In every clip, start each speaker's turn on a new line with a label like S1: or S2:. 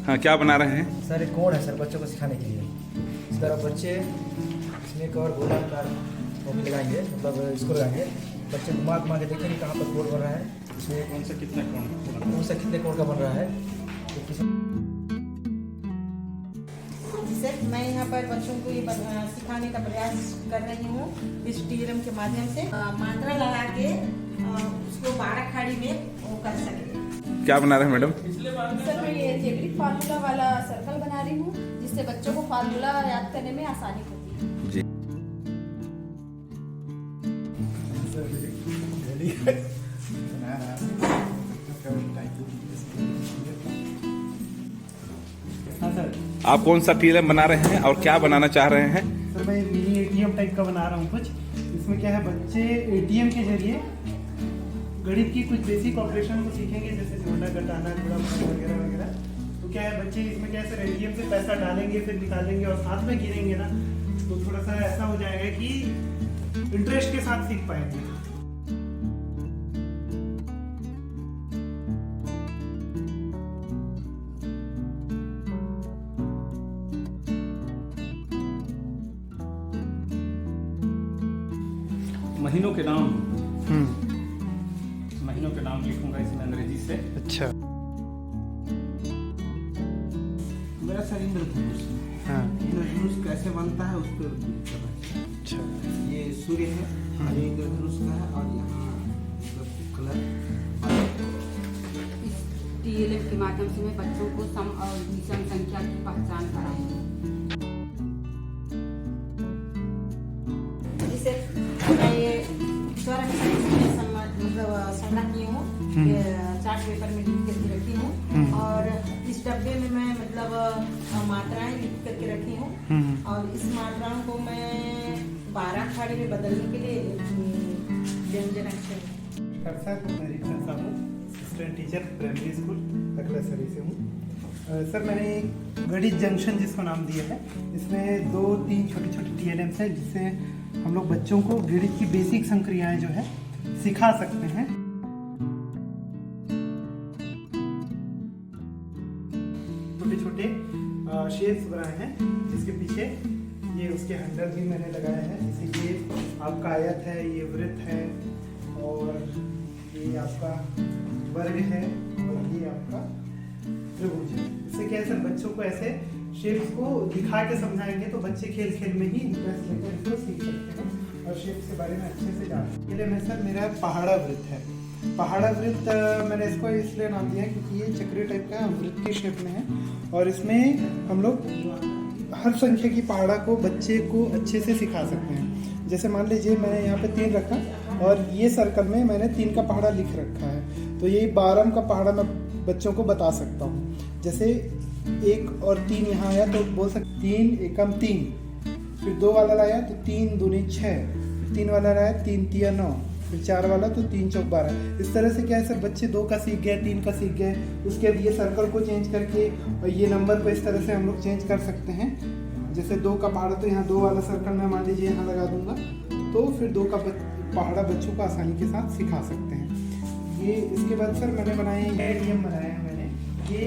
S1: हाँ, क्या बना रहे हैं
S2: सर? एक कोड है सर बच्चों को सिखाने के लिए। इस तरह बच्चे इसमें एक और गोलाकार लगाएंगे, मतलब इसको लगाएंगे, बच्चे घुमा घुमा के देखेंगे कहाँ पर कोड बन रहा है, इसमें कौन सा कितने कोड का बन रहा है। तो किसी
S3: सर मैं यहाँ पर बच्चों को ये सिखाने का प्रयास कर रही हूँ इस TLM के माध्यम से, मात्रा लगा के उसको 12 खाड़ी में वो कर सके।
S1: क्या बना रहे हैं मैडम?
S4: सर मैं ये जेब्रिक फार्मूला वाला सर्कल बना रही हूँ, जिससे बच्चों को फार्मूला याद करने में आसानी होती है।
S1: जी।
S5: हाँ सर।
S1: आप कौन सा TLM बना रहे हैं और क्या बनाना चाह रहे हैं?
S5: सर मैं मिनी ATM टाइप का बना रहा हूँ कुछ। इसमें क्या है, बच्चे ATM के जरिए गणित की कुछ बेसिक ऑपरेशन को सीखेंगे, जैसे जोड़ना, घटाना, गुणा वगैरह वगैरह। तो क्या है, बच्चे इसमें क्या है सर, ATM से पैसा डालेंगे फिर निकालेंगे और साथ में गिनेंगे ना, तो थोड़ा सा ऐसा हो जाएगा कि इंटरेस्ट के साथ सीख पाएंगे।
S6: महीनों के नाम लिखूंगा इसमें अंग्रेजी से।
S5: अच्छा।
S7: मेरा सर इंद्रधनुष।
S5: हाँ।
S7: इंद्रधनुष कैसे बनता है उस पर।
S5: अच्छा।
S7: ये सूर्य है और ये इंद्रधनुष का है, और यहाँ कलर।
S3: इस TLM के माध्यम से मैं बच्चों को सम और विषम संख्या की पहचान कराऊंगी। जिसे मैं ये स्वर मतलब संग्रह की हूँ, चार्ट पेपर में लिख करके रखी हूँ, और इस डब्बे में मैं मतलब मात्राएं लिख करके रखी हूँ, और इस मात्राओं को मैं 12 खाड़ी में बदलने के लिए व्यंजन अक्षर।
S5: सर मैं रिक्शा साहब हूँ, असिस्टेंट टीचर प्राइमरी स्कूल तकलासरी से हूँ। सर मैंने एक गणित जंक्शन जिसको नाम दिया है, इसमें 2-3 छोटी छोटी TLMs है, जिससे हम लोग बच्चों को गणित की बेसिक संक्रियाएं जो है सिखा सकते हैं। छोटे छोटे शेप्स बनाए हैं, जिसके पीछे ये उसके हैंडल भी मैंने लगाया है। जैसे ये आपका आयत है, ये वृत्त है, और ये आपका वर्ग है, और ये आपका त्रिभुज है। इससे क्या है सर, बच्चों को ऐसे शेप्स को दिखा के समझाएंगे तो बच्चे खेल खेल में ही इंटरेस्ट लेकर इसको सीख सकते हैं और शेप्स के बारे में अच्छे से जान सकते हैं। पहले में सर मेरा पहाड़ा वृत्त है। पहाड़ा वृत्त मैंने इसको इसलिए नाम दिया क्योंकि ये चक्रीय टाइप का वृत्त के शेप में है, और इसमें हम लोग हर संख्या की पहाड़ा को बच्चे को अच्छे से सिखा सकते हैं। जैसे मान लीजिए मैंने यहाँ पे 3 रखा, और ये सर्कल में मैंने 3 का पहाड़ा लिख रखा है, तो ये 12 का पहाड़ा मैं बच्चों को बता सकता हूँ। जैसे 1 और 3 यहाँ आया तो बोल सकते 3 एकम 3, फिर 2 वाला लाया तो 3 दूनी 6, 3 वाला लाया 3 तिया 9, फिर 4 वाला तो 3 चौक 12। इस तरह से क्या है सर, बच्चे 2 का सीख गए, 3 का सीख गए, उसके बाद ये सर्कल को चेंज करके और ये नंबर को इस तरह से हम लोग चेंज कर सकते हैं। जैसे 2 का पहाड़ा तो यहाँ 2 वाला सर्कल मैं मान लीजिए यहाँ लगा दूंगा, तो फिर 2 का पहाड़ा बच्चों को आसानी के साथ सिखा सकते हैं। ये इसके बाद सर मैंने बनाया ATM बनाया है, मैंने ये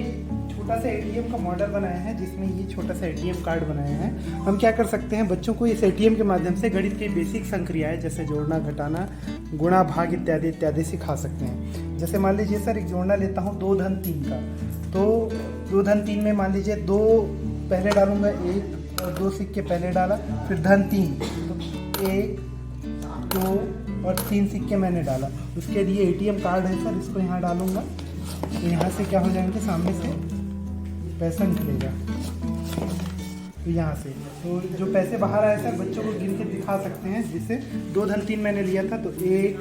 S5: छोटा सा ATM का मॉडल बनाया है, जिसमें ये छोटा सा ATM कार्ड बनाया है। हम क्या कर सकते हैं, बच्चों को इस ATM के माध्यम से गणित की बेसिक संक्रियाएं जैसे जोड़ना, घटाना, गुणा, भाग इत्यादि इत्यादि सिखा सकते हैं। जैसे मान लीजिए सर एक जोड़ना लेता हूँ 2 धन 3 का, तो 2 धन 3 में मान लीजिए 2 पहले डालूंगा, 1 और 2 सिक्के पहले डाला, फिर धन 3, तो 1 2 और 3 सिक्के मैंने डाला। उसके लिए ATM कार्ड है सर, इसको यहाँ डालूंगा तो यहाँ से क्या हो जाएंगे, सामने से पैसा निकलेगा, तो यहाँ से तो जो पैसे बाहर आए सर बच्चों को गिन के दिखा सकते हैं। जैसे 2 धन 3 मैंने लिया था, तो 1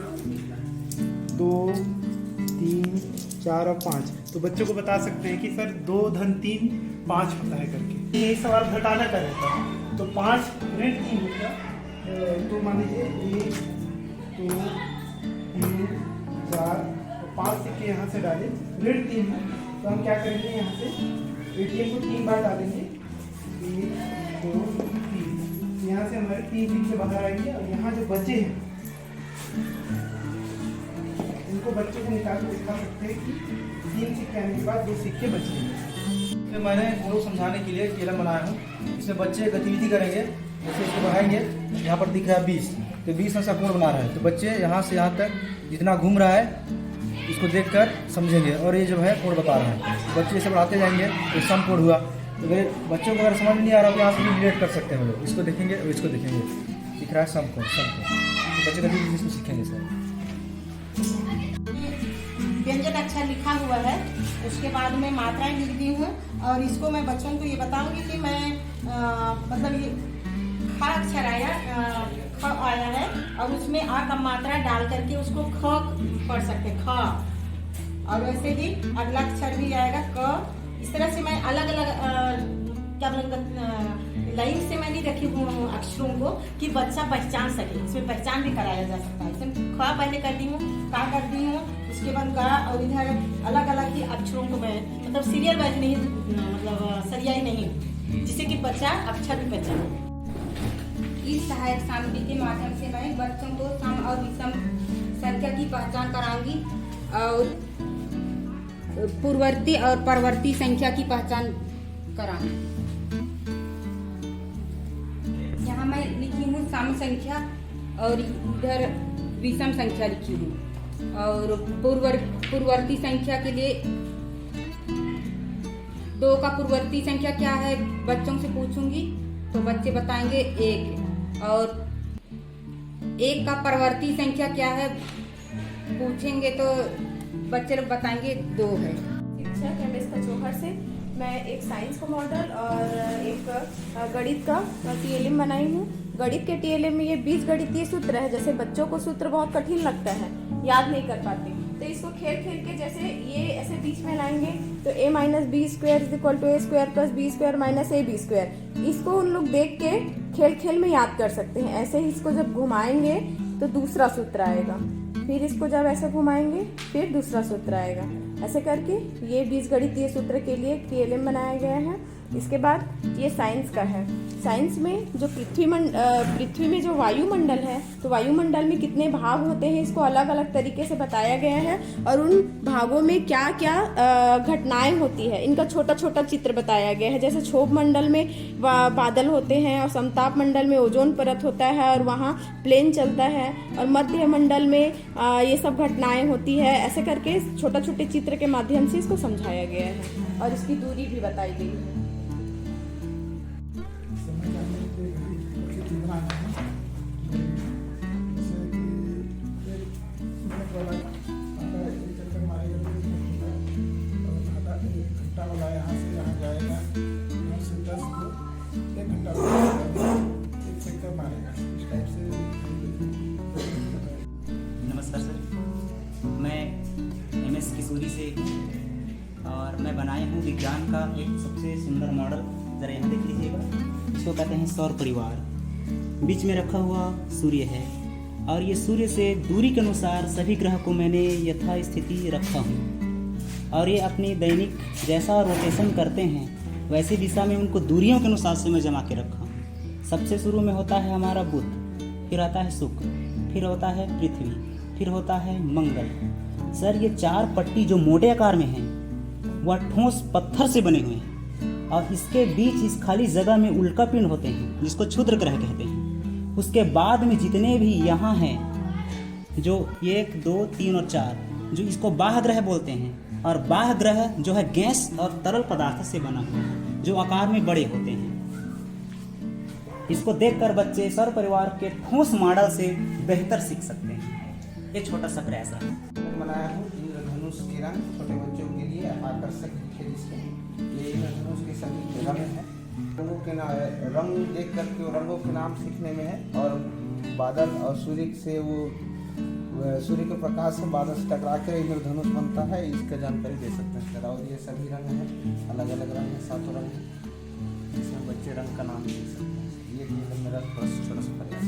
S5: 2 3 4 और 5, तो बच्चों को बता सकते हैं कि सर 2 धन 3 5 होता है करके। ये सवाल घटाना का रहता है, तो 5 ऋण 3 होगा, तो मान लीजिए 1 2 3 4 5 सिक्के यहाँ से डाले, ऋण 3 है, तो हम क्या करेंगे, यहाँ से ATM को 3 बार डालेंगे, 1 2 3, यहाँ से हमारे 3 सिक्के बाहर आएंगे, और यहाँ जो बचे हैं इनको बच्चों को निकाल के दिखा सकते हैं कि 3 सिक्के आने के बाद 2 सिक्के बचे हैं।
S2: फिर मैंने गुरु समझाने के लिए टीएलएम बनाया हूँ। इसमें बच्चे गतिविधि करेंगे, जैसे इसको बढ़ाएंगे, यहाँ पर दिख रहा है 20, तो 20 ऐसा कोण बना रहा है, तो बच्चे यहाँ से यहाँ तक जितना घूम रहा है इसको देखकर समझेंगे और ये जो है कोण बता रहा है। बच्चे इसे बढ़ाते जाएंगे तो सम कोण हुआ। तो बच्चों को अगर समझ नहीं आ रहा तो यहाँ से भी रिलेट कर सकते हैं हम लोग, इसको देखेंगे और इसको देखेंगे, दिख रहा है सम कोण। तो बच्चे गतिविधि इसको सीखेंगे सर।
S3: व्यंजन अक्षर लिखा हुआ है, उसके बाद में मात्राएं लिख दी हूँ और इसको मैं बच्चों को ये बताऊंगी कि मैं मतलब ये ख अक्षर आया, ख आया है और उसमें आ का मात्रा डाल करके उसको ख पढ़ सकते ख। और वैसे ही अगला अक्षर भी आएगा क। इस तरह से मैं अलग अलग क्या बोलेंगे लाइन से मैं नहीं रखी हूँ अक्षरों को कि बच्चा पहचान सके, इसमें पहचान भी कराया जा सकता है। इसमें ख पहले कर दी हूँ, का कर दी हूँ, उसके बाद गा और इधर अलग अलग ही अक्षरों को मैं मतलब सीरियल वाइज नहीं, मतलब सरियाई नहीं, जिससे कि बच्चा अक्षर भी पहचाने।
S8: इस सहायक सामग्री के माध्यम से मैं बच्चों को सम और विषम संख्या की पहचान कराऊंगी और पूर्ववर्ती और परवर्ती संख्या की पहचान कराऊंगी। यहाँ मैं लिखी हूँ सम संख्या और इधर विषम संख्या लिखी हूँ और पूर्ववर्ती संख्या के लिए 2 का पूर्ववर्ती संख्या क्या है बच्चों से पूछूंगी तो बच्चे बताएंगे 1 और 1 का परवर्ती संख्या क्या है पूछेंगे तो बच्चे लोग बताएंगे 2 है।
S4: शिक्षक MS कचोहर से मैं एक साइंस का मॉडल और एक गणित का TLM बनाई हूँ। गणित के TLM में ये 20 गणितीय सूत्र है। जैसे बच्चों को सूत्र बहुत कठिन लगता है, याद नहीं कर पाते, तो इसको खेल खेल के जैसे ये ऐसे बीच में लाएंगे तो a - b² = a² + b² - ab²। इसको उन लोग देख के खेल खेल में याद कर सकते हैं। ऐसे ही इसको जब घुमाएंगे तो दूसरा सूत्र आएगा, फिर इसको जब ऐसे घुमाएंगे फिर दूसरा सूत्र आएगा। ऐसे करके ये 20 गणितीय सूत्र के लिए TLM बनाया गया है। इसके बाद ये साइंस का है। साइंस में जो पृथ्वी में जो वायुमंडल है, तो वायुमंडल में कितने भाग होते हैं इसको अलग अलग तरीके से बताया गया है और उन भागों में क्या क्या घटनाएं होती है इनका छोटा छोटा चित्र बताया गया है। जैसे क्षोभ मंडल में बादल होते हैं और समताप मंडल में ओजोन परत होता है और वहाँ प्लेन चलता है और मध्य मंडल में ये सब घटनाएं होती है। ऐसे करके छोटा छोटे चित्र के माध्यम से इसको समझाया गया है और इसकी दूरी भी बताई गई है।
S7: नमस्कार सर, मैं MS किशोरी से और मैं बनाया हूँ विज्ञान का एक सबसे सुंदर मॉडल। ज़रा यहाँ देख लीजिएगा, इसको कहते हैं सौर परिवार। बीच में रखा हुआ सूर्य है और ये सूर्य से दूरी के अनुसार सभी ग्रह को मैंने यथास्थिति रखा हूँ और ये अपनी दैनिक जैसा रोटेशन करते हैं वैसी दिशा में उनको दूरियों के अनुसार से मैं जमा के रखा हूँ। सबसे शुरू में होता है हमारा बुध, फिर आता है शुक्र, फिर होता है पृथ्वी, फिर होता है मंगल। सर ये 4 पट्टी जो मोटे आकार में हैं वह ठोस पत्थर से बने हुए हैं और इसके बीच इस खाली जगह में उल्का पिंड होते हैं जिसको क्षुद्र ग्रह कहते हैं। उसके बाद में जितने भी यहाँ हैं जो 1, 2, 3 और 4 जो इसको बाह्य ग्रह बोलते हैं और बाह्य ग्रह जो है गैस और तरल पदार्थ से बना हुआ है जो आकार में बड़े होते हैं। इसको देखकर बच्चे सौर परिवार के ठोस मॉडल से बेहतर सीख सकते हैं। एक छोटा सा प्रयास है। बनाया हूँ इंद्रधनुष के रंग छोटे बच्चों के लिए आकर्षक दिखे जिसके ये इंद्रधनुष के सभी रंग हैं। रंगों के रंग देख करके रंगों के नाम सीखने में है और बादल और सूर्य से वो सूर्य के प्रकाश से बादल से टकरा कर इंद्रधनुष बनता है, इसका जानकारी दे सकते हैं सर। और ये सभी रंग हैं, अलग अलग रंग हैं, 7 रंग हैं जिसमें बच्चे रंग का नाम सीख सकते हैं। ये मेरा छोटा सा प्रयास।